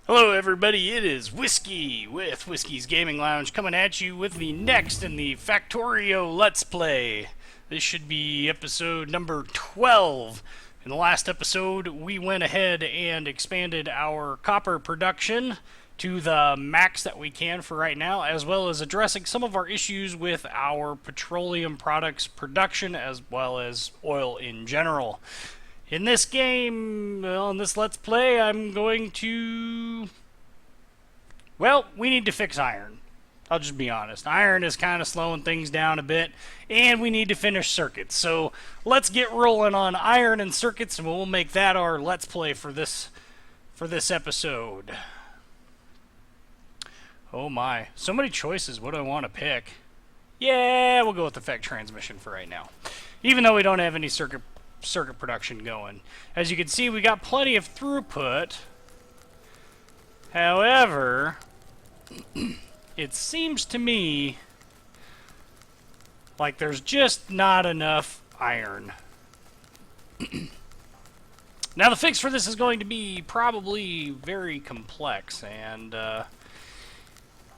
Hello, everybody. It is Whiskey with Whiskey's Gaming Lounge coming at you with the next in the Factorio Let's Play. This should be episode number 12. In the last episode, we went ahead and expanded our copper production to the max that we can for right now, as well as addressing some of our issues with our petroleum products production as well as oil in general. In this game, well, in this Let's Play, I'm going to... Well, we need to fix iron. I'll just be honest. Iron is kind of slowing things down a bit, and we need to finish circuits. So let's get rolling on iron and circuits, and we'll make that our Let's Play for this episode. Oh my. So many choices. What do I want to pick? Yeah, we'll go with the FEC transmission for right now. Even though we don't have any circuit production going. As you can see, we got plenty of throughput. However, it seems to me like there's just not enough iron. Now, the fix for this is going to be probably very complex, and,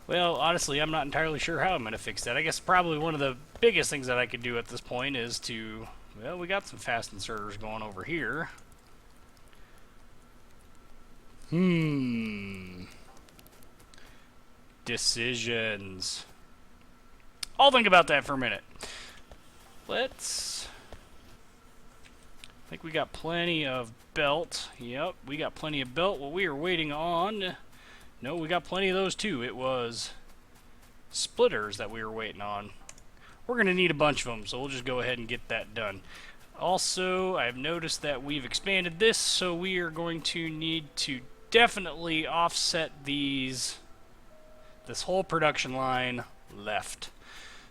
well, honestly, I'm not entirely sure how I'm going to fix that. I guess probably one of the biggest things that I could do at this point is to... Well, we got some fast inserters going over here. Decisions. I'll think about that for a minute. I think we got plenty of belt. Yep, we got plenty of belt. What we are waiting on... No, we got plenty of those too. It was splitters that we were waiting on. We're going to need a bunch of them, so we'll just go ahead and get that done. Also, I've noticed that we've expanded this, so we are going to need to definitely offset this whole production line left.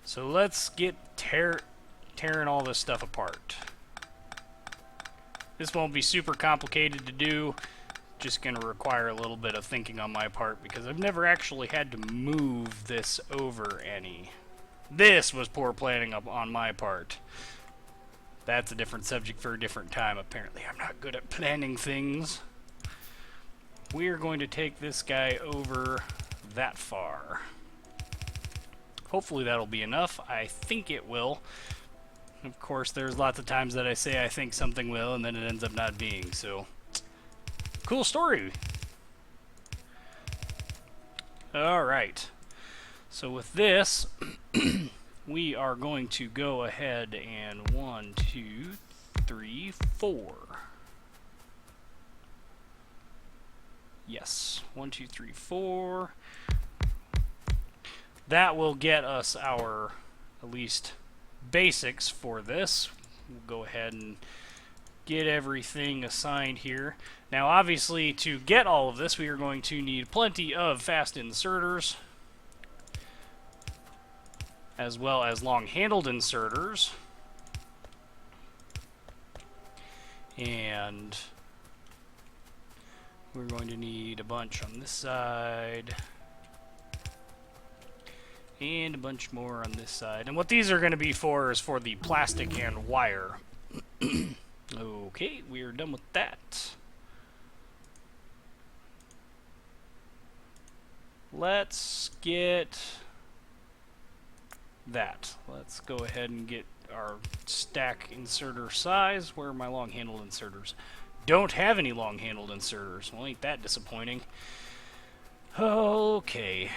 So let's get tearing all this stuff apart. This won't be super complicated to do. Just going to require a little bit of thinking on my part, because I've never actually had to move this over any. This was poor planning on my part. That's a different subject for a different time. Apparently, I'm not good at planning things. We are going to take this guy over that far. Hopefully that'll be enough. I think it will. Of course, there's lots of times that I say I think something will, and then it ends up not being, so... Cool story! Alright. So with this, we are going to go ahead and 1, 2, 3, 4. Yes, 1, 2, 3, 4. That will get us our, at least, basics for this. We'll go ahead and get everything assigned here. Now, obviously, to get all of this, we are going to need plenty of fast inserters, as well as long-handled inserters. And we're going to need a bunch on this side. And a bunch more on this side. And what these are going to be for is for the plastic and wire. Okay, we are done with that. Let's get that. Let's go ahead and get our stack inserter size. Where are my long-handled inserters? Don't have any long-handled inserters. Well, ain't that disappointing. Okay.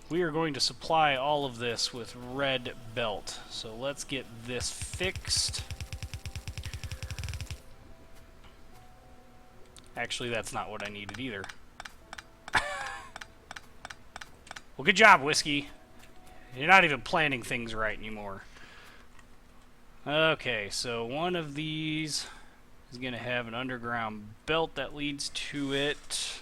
We are going to supply all of this with red belt. So let's get this fixed. Actually, that's not what I needed either. Well, good job, Whiskey. You're not even planning things right anymore. Okay, so one of these is going to have an underground belt that leads to it.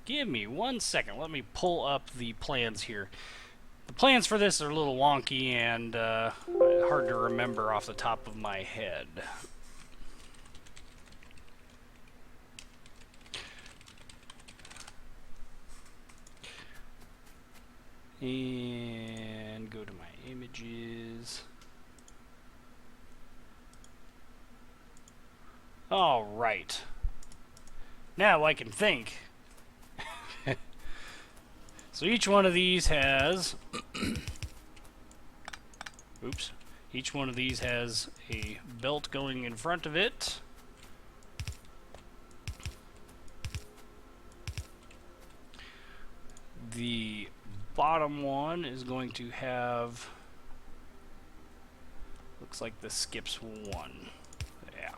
Give me 1 second. Let me pull up the plans here. The plans for this are a little wonky and hard to remember off the top of my head. And go to my images. Alright. Now I can think. So each one of these has... Oops. Each one of these has a belt going in front of it. The bottom one is going to have... Looks like this skips one. Yeah.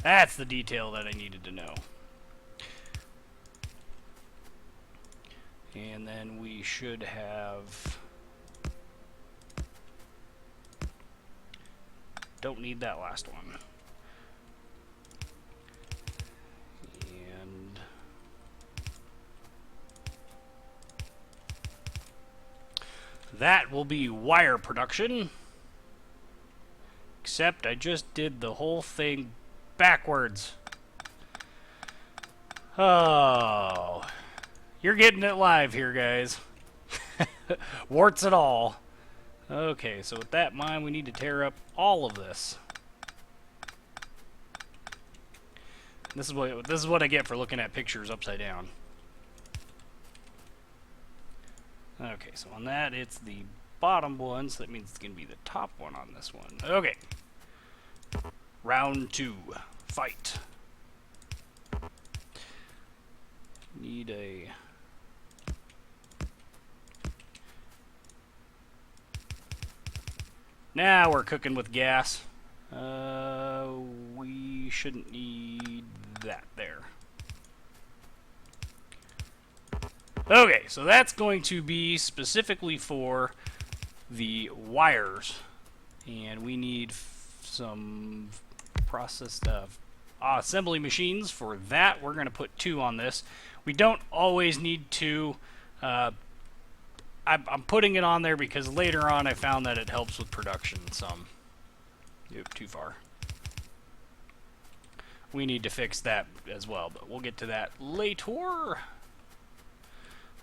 That's the detail that I needed to know. And then we should have... Don't need that last one. And... that will be wire production. Except I just did the whole thing backwards. Oh... You're getting it live here, guys. Warts and all. Okay, so with that in mind, we need to tear up all of this. This is what I get for looking at pictures upside down. Okay, so on that, it's the bottom one, so that means it's going to be the top one on this one. Okay. Round 2. Fight. Need a... Now we're cooking with gas. We shouldn't need that there. Okay, so that's going to be specifically for the wires. And we need some processed assembly machines for that. We're going to put 2 on this. We don't always need 2. I'm putting it on there because later on I found that it helps with production some. Yep, too far. We need to fix that as well, but we'll get to that later.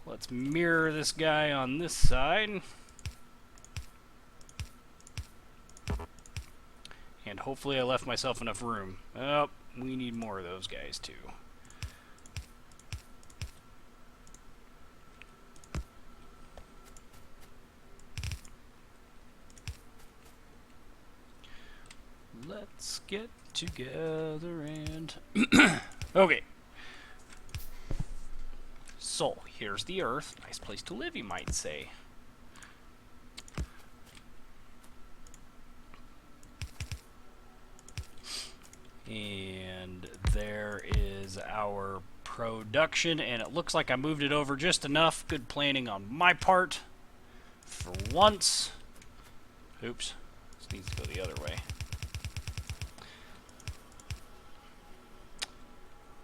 Let's mirror this guy on this side. And hopefully I left myself enough room. Oh, we need more of those guys too. Let's get together and... Okay. So, here's the Earth. Nice place to live, you might say. And there is our production, and it looks like I moved it over just enough. Good planning on my part. For once. Oops. This needs to go the other way.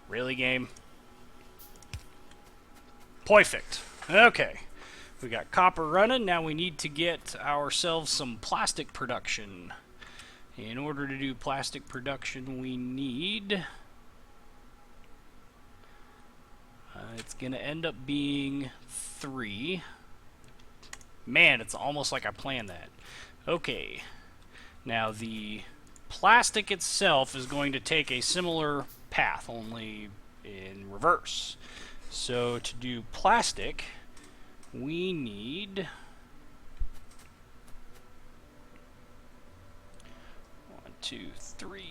Really, game? Perfect. Okay. We got copper running. Now we need to get ourselves some plastic production. In order to do plastic production, we need... it's going to end up being 3. Man, it's almost like I planned that. Okay. Now the plastic itself is going to take a similar path, only in reverse. So to do plastic, we need 1, 2, 3,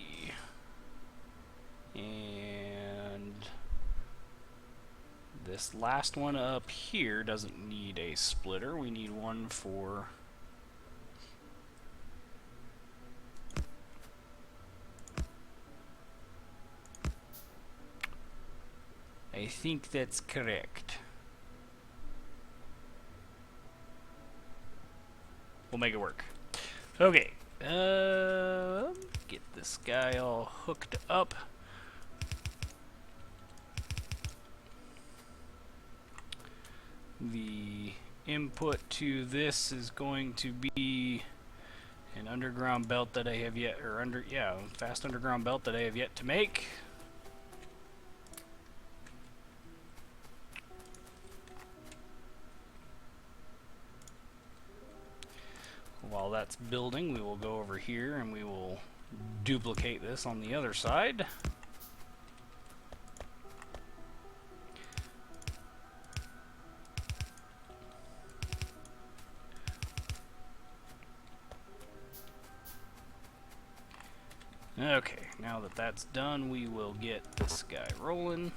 and this last one up here doesn't need a splitter. We need one for I think that's correct. We'll make it work. Okay. Get this guy all hooked up. The input to this is going to be an underground belt that I have yet, fast underground belt that I have yet to make. While that's building, we will go over here and we will duplicate this on the other side. Okay, now that that's done, we will get this guy rolling.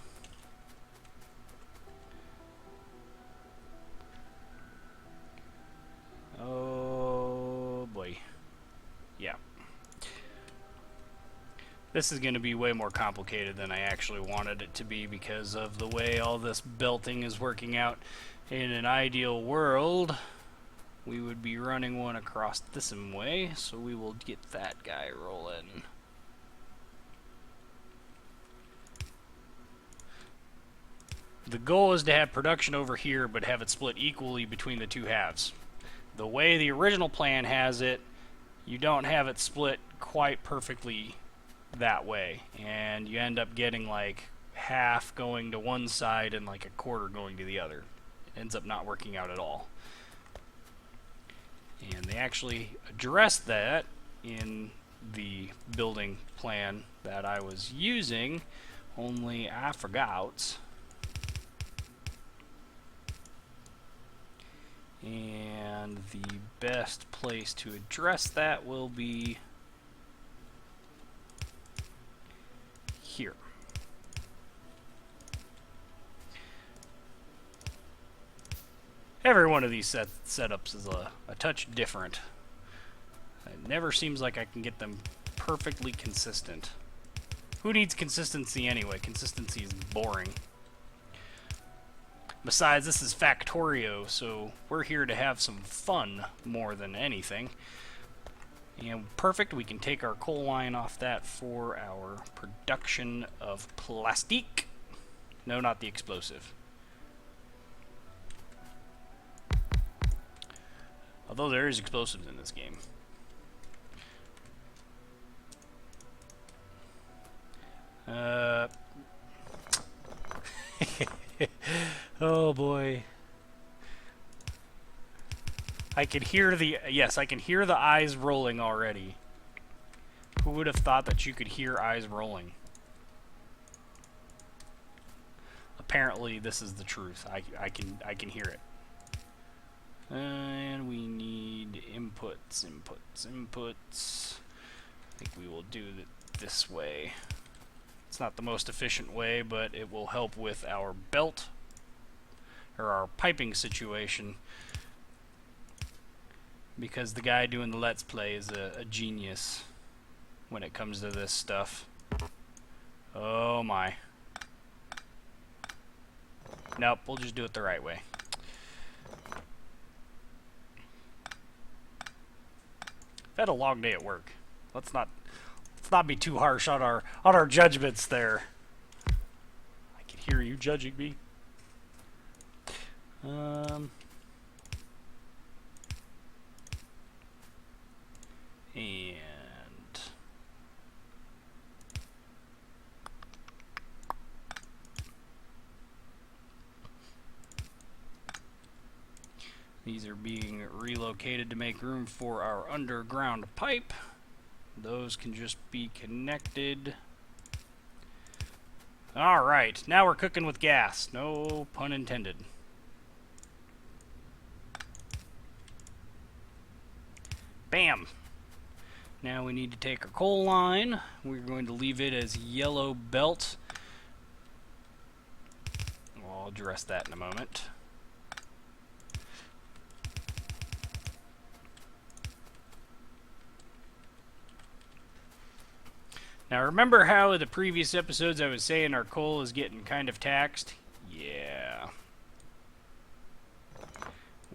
Oh boy. Yeah. This is going to be way more complicated than I actually wanted it to be because of the way all this belting is working out. In an ideal world, we would be running one across this way, so we will get that guy rolling. The goal is to have production over here, but have it split equally between the two halves. The way the original plan has it, you don't have it split quite perfectly that way, and you end up getting like half going to one side and like a quarter going to the other. It ends up not working out at all. And they actually addressed that in the building plan that I was using, only I forgot. And the best place to address that will be here. Every one of these setups is a touch different. It never seems like I can get them perfectly consistent. Who needs consistency anyway? Consistency is boring. Besides, this is Factorio, so we're here to have some fun more than anything. And perfect, we can take our coal line off that for our production of plastic. No, not the explosive. Although there is explosives in this game. Oh boy. I can hear the, yes, I can hear the eyes rolling already. Who would have thought that you could hear eyes rolling? Apparently this is the truth. I can hear it. And we need inputs. I think we will do it this way. It's not the most efficient way, but it will help with our belt or our piping situation, because the guy doing the Let's Play is a genius when it comes to this stuff. Oh my. Nope, we'll just do it the right way. I've had a long day at work. Let's not be too harsh on our judgments there. I can hear you judging me. And these are being relocated to make room for our underground pipe. Those can just be connected. Alright, now we're cooking with gas. No pun intended. Bam! Now we need to take our coal line. We're going to leave it as yellow belt. I'll address that in a moment. Now remember how in the previous episodes I was saying our coal is getting kind of taxed? Yeah.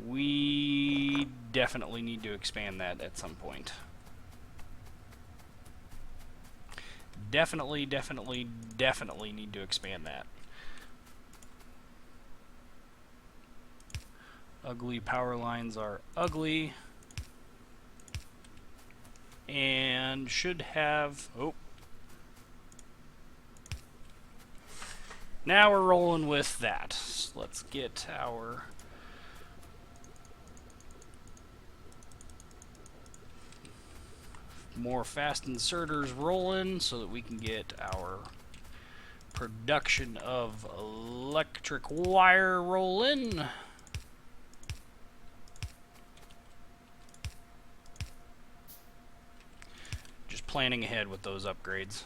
We definitely need to expand that at some point. Definitely need to expand that. Ugly power lines are ugly. And should have... Oh. Now we're rolling with that. Let's get our... more fast inserters rolling so that we can get our production of electric wire rolling. Just planning ahead with those upgrades.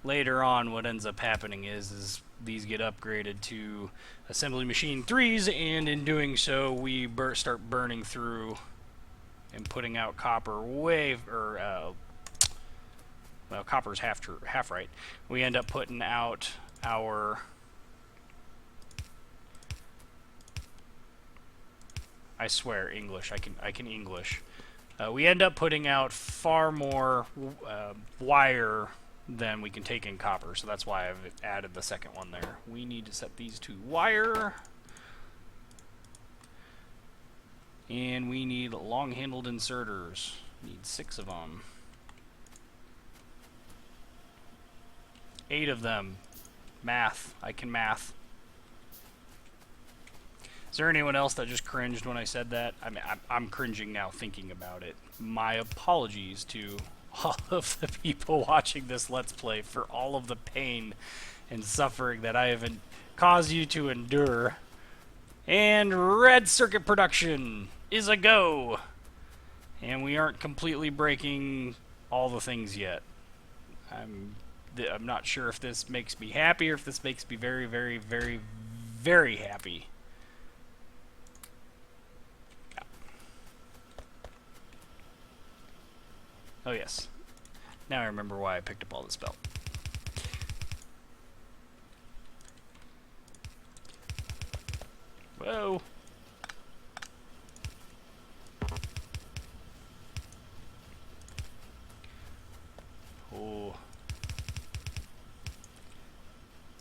Later on, what ends up happening is these get upgraded to assembly machine 3s, and in doing so, we start burning through and putting out copper well, copper's half right. We end up putting out our I swear English. I can English. We end up putting out far more wire than we can take in copper, so that's why I've added the second one there. We need to set these to wire. And we need long-handled inserters. Need 6 of them. 8 of them. Math. I can math. Is there anyone else that just cringed when I said that? I mean, I'm cringing now thinking about it. My apologies to all of the people watching this Let's Play for all of the pain and suffering that I have caused you to endure. And red circuit production is a go! And we aren't completely breaking all the things yet. I'm not sure if this makes me happy or if this makes me very, very, very, very happy. Oh yes. Now I remember why I picked up all this belt. Whoa. Oh.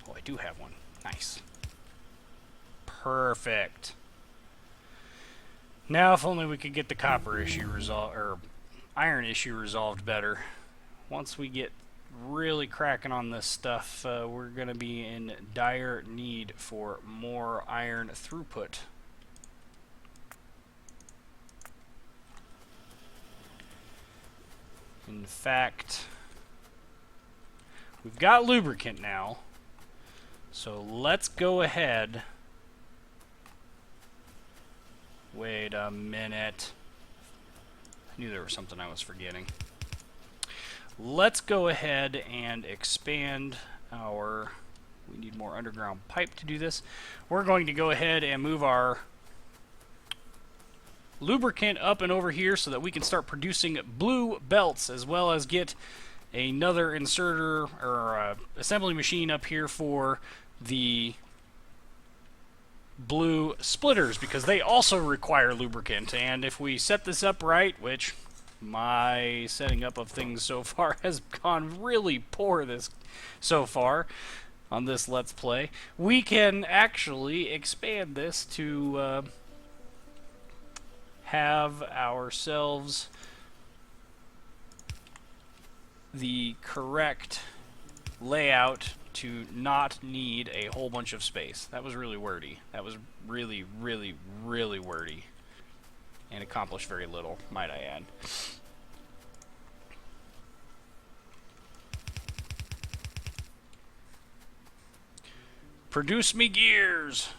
Oh, I do have one. Nice. Perfect. Now if only we could get the copper issue resolved, or iron issue resolved better. Once we get really cracking on this stuff, we're going to be in dire need for more iron throughput. In fact, we've got lubricant now, so let's go ahead. Wait a minute. I knew there was something I was forgetting. Let's go ahead and expand our... We need more underground pipe to do this. We're going to go ahead and move our lubricant up and over here so that we can start producing blue belts, as well as get another inserter or assembly machine up here for the blue splitters, because they also require lubricant. And if we set this up right, which my setting up of things so far has gone really poor so far on this Let's Play, we can actually expand this to have ourselves the correct layout to not need a whole bunch of space. That was really wordy. That was really, really, really wordy. And accomplished very little, might I add. Produce me gears!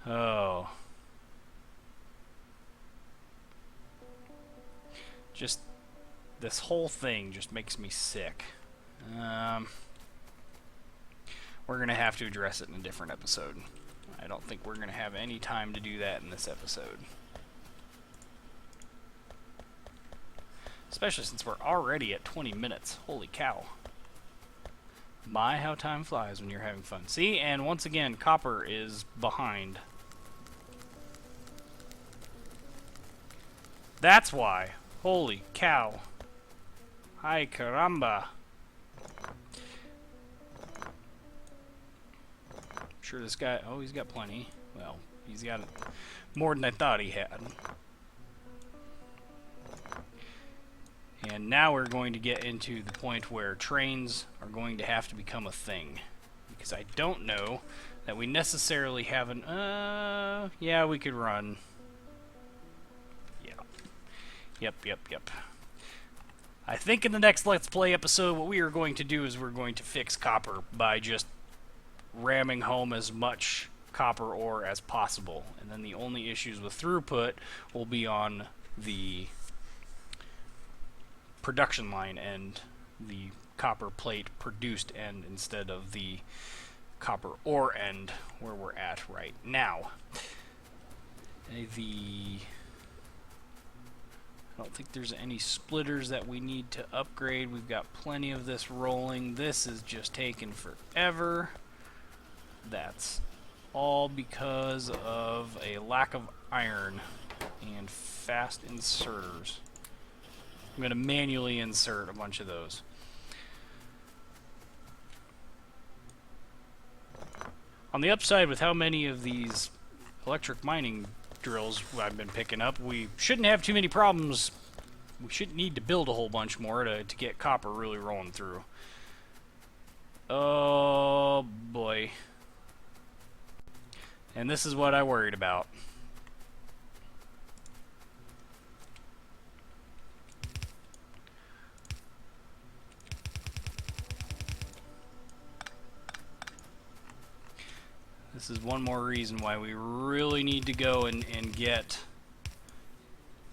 Oh. Just, this whole thing just makes me sick. We're going to have to address it in a different episode. I don't think we're going to have any time to do that in this episode. Especially since we're already at 20 minutes. Holy cow. My, how time flies when you're having fun. See, and once again, copper is behind. That's why. Holy cow. Ay caramba. Sure this guy, oh, he's got plenty. Well, he's got more than I thought he had. And now we're going to get into the point where trains are going to have to become a thing. Because I don't know that we necessarily have an, yeah, we could run. Yeah. Yep. I think in the next Let's Play episode, what we are going to do is we're going to fix copper by just ramming home as much copper ore as possible. And then the only issues with throughput will be on the production line end, the copper plate produced end, instead of the copper ore end where we're at right now. I don't think there's any splitters that we need to upgrade. We've got plenty of this rolling. This is just taking forever. That's all because of a lack of iron and fast inserters. I'm going to manually insert a bunch of those. On the upside, with how many of these electric mining drills I've been picking up, we shouldn't have too many problems. We shouldn't need to build a whole bunch more to get copper really rolling through. Oh boy. And this is what I worried about. This is one more reason why we really need to go and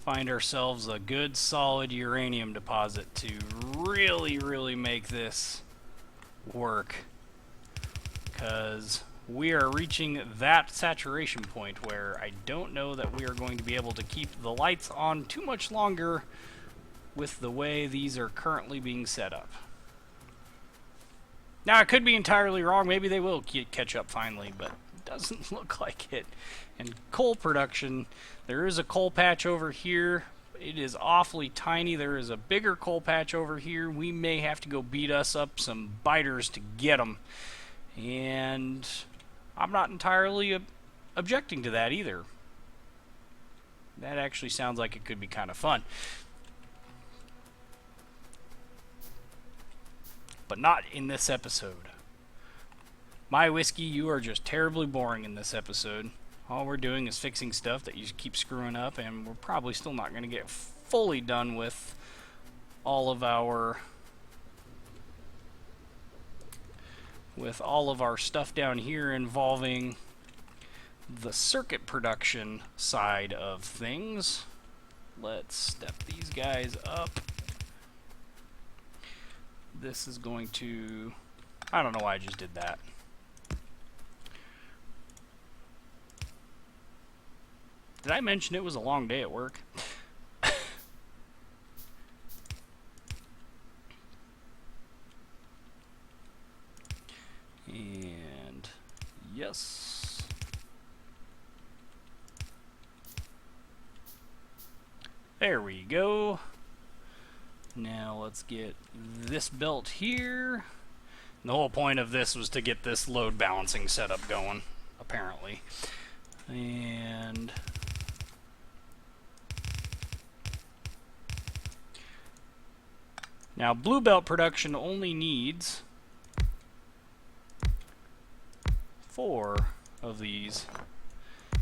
find ourselves a good solid uranium deposit to really make this work. Because we are reaching that saturation point where I don't know that we are going to be able to keep the lights on too much longer with the way these are currently being set up. Now, I could be entirely wrong. Maybe they will catch up finally, but it doesn't look like it. And coal production, there is a coal patch over here. It is awfully tiny. There is a bigger coal patch over here. We may have to go beat us up some biters to get them. And I'm not entirely objecting to that either. That actually sounds like it could be kind of fun. But not in this episode. My whiskey, you are just terribly boring in this episode. All we're doing is fixing stuff that you keep screwing up, and we're probably still not going to get fully done with all of our stuff down here involving the circuit production side of things. Let's step these guys up. This is going to... I don't know why I just did that. Did I mention it was a long day at work? And... yes. There we go. Now let's get this belt here. And the whole point of this was to get this load balancing setup going, apparently. And now blue belt production only needs 4 of these.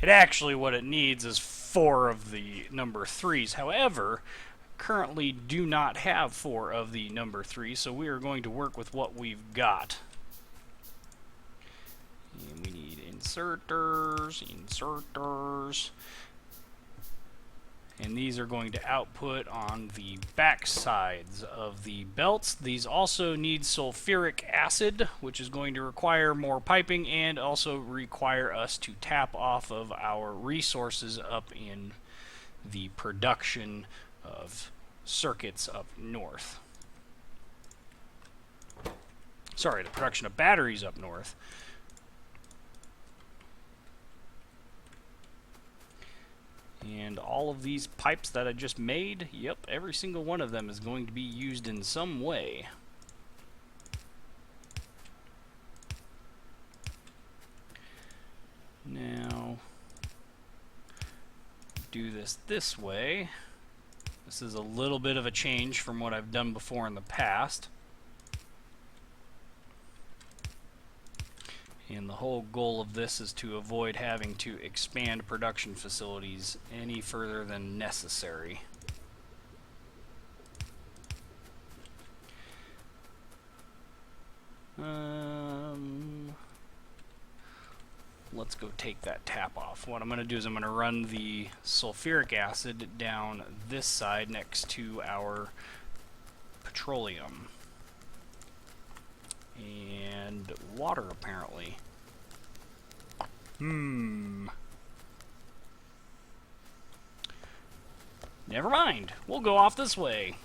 It actually, what it needs is 4 of the number 3s. However, currently do not have 4 of the number 3, so we are going to work with what we've got. And we need inserters. And these are going to output on the back sides of the belts. These also need sulfuric acid, which is going to require more piping and also require us to tap off of our resources up in the production of circuits up north. Sorry, the production of batteries up north. And all of these pipes that I just made, yep, every single one of them is going to be used in some way. Now, do this way. This is a little bit of a change from what I've done before in the past. And the whole goal of this is to avoid having to expand production facilities any further than necessary. Let's go take that tap off. What I'm going to do is I'm going to run the sulfuric acid down this side next to our petroleum. And water, apparently. Never mind. We'll go off this way.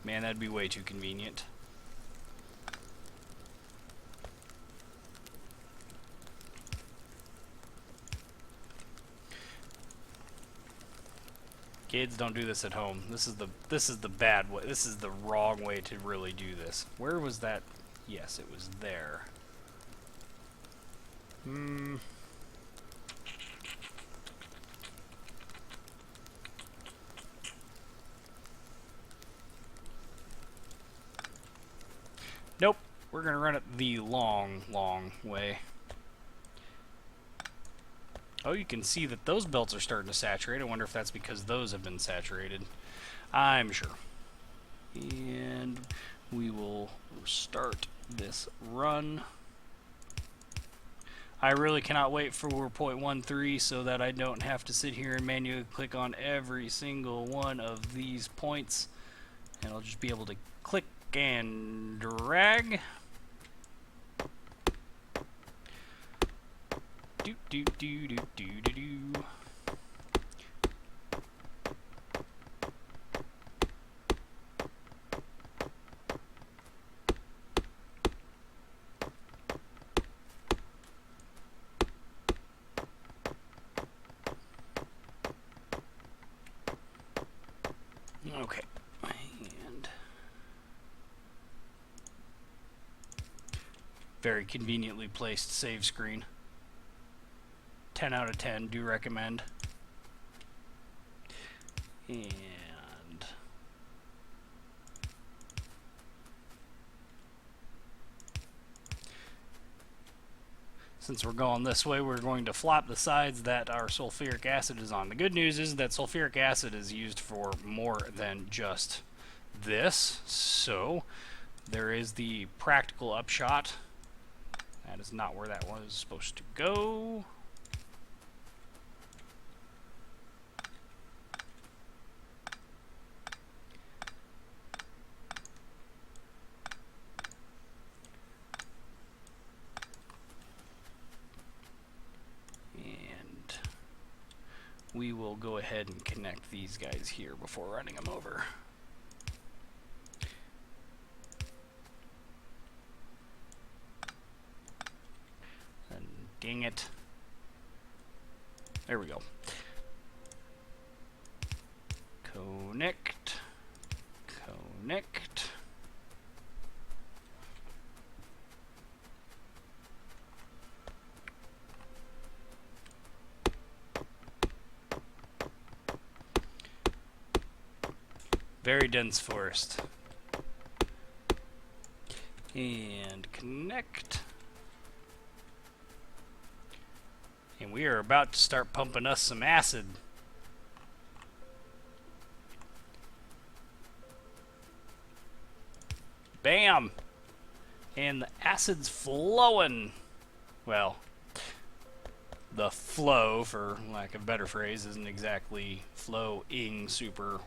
Man, that'd be way too convenient. Kids, don't do this at home. This is the bad way. This is the wrong way to really do this. Where was that? Yes, it was there. Nope. We're gonna run it the long, long way. Oh, you can see that those belts are starting to saturate. I wonder if that's because those have been saturated. I'm sure. And we will start this run. I really cannot wait for 0.13 so that I don't have to sit here and manually click on every single one of these points. And I'll just be able to click and drag. Do do do do do do do. Okay, and very conveniently placed save screen. 10 out of 10, do recommend. And since we're going this way, we're going to flop the sides that our sulfuric acid is on. The good news is that sulfuric acid is used for more than just this, so there is the practical upshot. That is not where that was supposed to go. We will go ahead and connect these guys here before running them over. And dang it. There we go. Connect. Connect. Very dense forest. And connect. And we are about to start pumping us some acid. Bam! And the acid's flowing. Well, the flow, for lack of a better phrase, isn't exactly flowing super.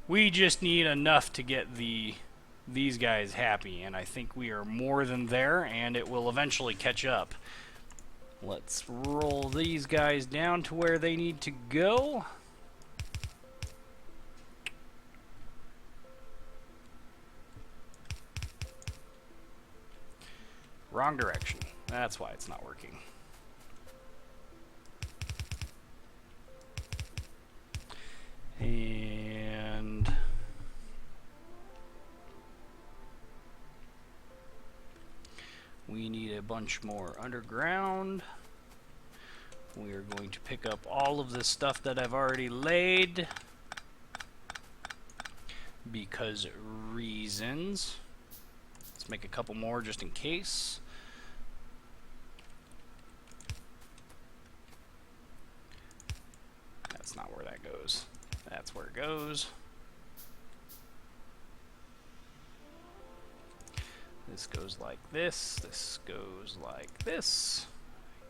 We just need enough to get these guys happy, and I think we are more than there, and it will eventually catch up. Let's roll these guys down to where they need to go. Wrong direction. That's why it's not working. And we need a bunch more underground. We are going to pick up all of the stuff that I've already laid because reasons. Let's make a couple more just in case. That's not where that goes. That's where it goes. This goes like this. This goes like this.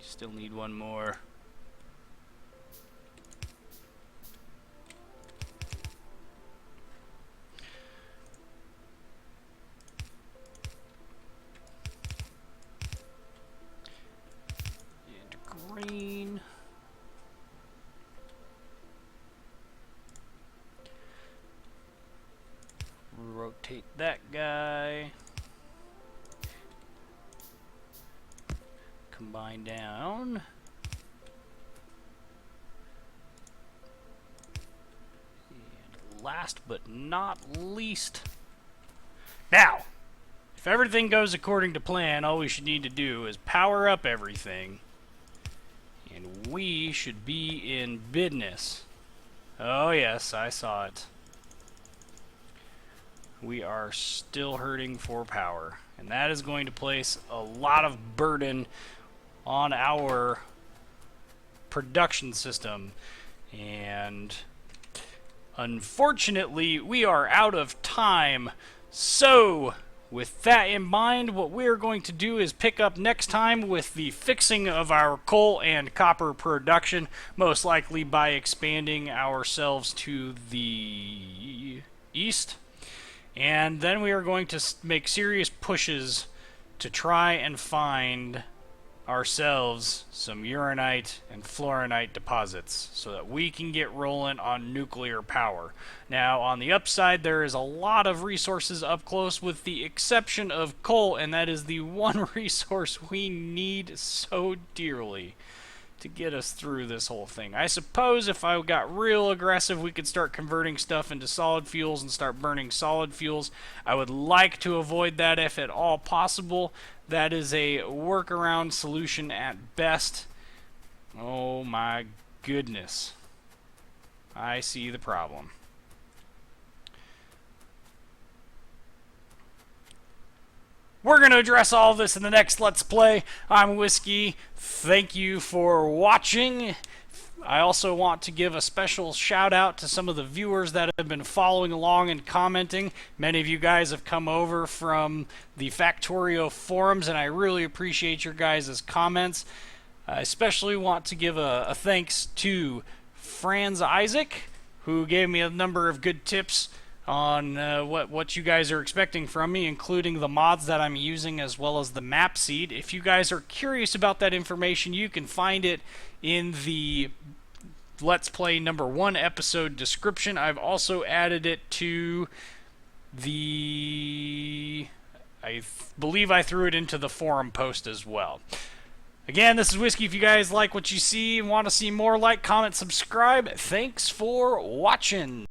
Still need one more. And green. Rotate that guy. Combine down. And last but not least. Now, if everything goes according to plan, all we should need to do is power up everything. And we should be in business. Oh yes, I saw it. We are still hurting for power. And that is going to place a lot of burden on our production system. And unfortunately, we are out of time. So, with that in mind, what we're going to do is pick up next time with the fixing of our coal and copper production, most likely by expanding ourselves to the east. And then we are going to make serious pushes to try and find ourselves some uranite and fluorinite deposits so that we can get rolling on nuclear power. Now, on the upside, there is a lot of resources up close with the exception of coal, and that is the one resource we need so dearly to get us through this whole thing. I suppose if I got real aggressive, we could start converting stuff into solid fuels and start burning solid fuels. I would like to avoid that if at all possible. That is a workaround solution at best. Oh my goodness. I see the problem. We're going to address all this in the next Let's Play. I'm Whiskey. Thank you for watching. I also want to give a special shout out to some of the viewers that have been following along and commenting. Many of you guys have come over from the Factorio forums, and I really appreciate your guys' comments. I especially want to give a thanks to Franz Isaac, who gave me a number of good tips on what you guys are expecting from me, including the mods that I'm using as well as the map seed. If you guys are curious about that information, you can find it in the Let's Play number 1 episode description. I've also added it to the... I believe I threw it into the forum post as well. Again, this is Whiskey. If you guys like what you see and want to see more, like, comment, subscribe. Thanks for watching.